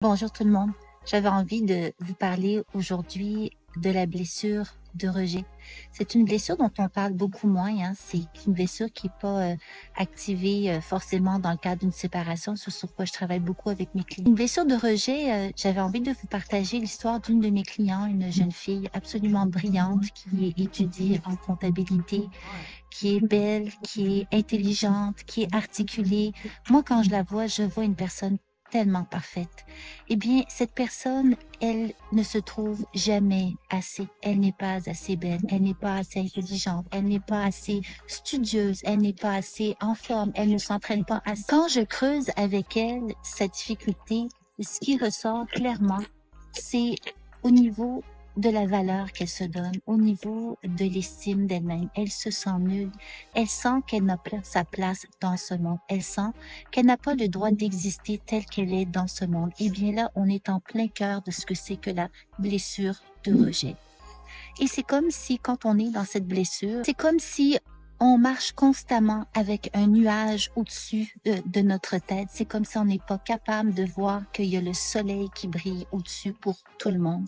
Bonjour tout le monde. J'avais envie de vous parler aujourd'hui de la blessure de rejet. C'est une blessure dont on parle beaucoup moins, hein. C'est une blessure qui n'est pas activée forcément dans le cadre d'une séparation, c'est sur quoi je travaille beaucoup avec mes clients. Une blessure de rejet, j'avais envie de vous partager l'histoire d'une de mes clients, une jeune fille absolument brillante qui étudie en comptabilité, qui est belle, qui est intelligente, qui est articulée. Moi, quand je la vois, je vois une personne tellement parfaite. Eh bien, cette personne, elle ne se trouve jamais assez. Elle n'est pas assez belle, elle n'est pas assez intelligente, elle n'est pas assez studieuse, elle n'est pas assez en forme, elle ne s'entraîne pas assez. Quand je creuse avec elle cette difficulté, ce qui ressort clairement, c'est au niveau de la valeur qu'elle se donne, au niveau de l'estime d'elle-même. Elle se sent nulle. Elle sent qu'elle n'a pas sa place dans ce monde. Elle sent qu'elle n'a pas le droit d'exister telle qu'elle est dans ce monde. Et bien là, on est en plein cœur de ce que c'est que la blessure de rejet. Et c'est comme si, quand on est dans cette blessure, c'est comme si on marche constamment avec un nuage au-dessus de notre tête. C'est comme si on n'est pas capable de voir qu'il y a le soleil qui brille au-dessus pour tout le monde.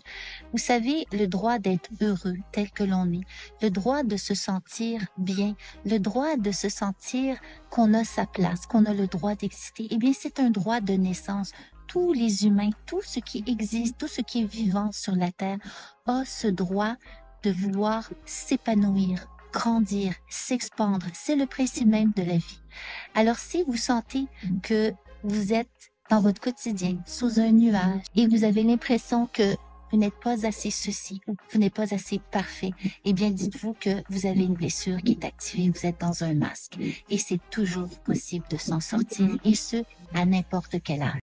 Vous savez, le droit d'être heureux tel que l'on est, le droit de se sentir bien, le droit de se sentir qu'on a sa place, qu'on a le droit d'exister, eh bien, c'est un droit de naissance. Tous les humains, tout ce qui existe, tout ce qui est vivant sur la Terre a ce droit de vouloir s'épanouir, grandir, s'expandre. C'est le principe même de la vie. Alors, si vous sentez que vous êtes dans votre quotidien sous un nuage et vous avez l'impression que vous n'êtes pas assez ceci ou vous n'êtes pas assez parfait, eh bien, dites-vous que vous avez une blessure qui est activée, vous êtes dans un masque. Et c'est toujours possible de s'en sortir, et ce, à n'importe quel âge.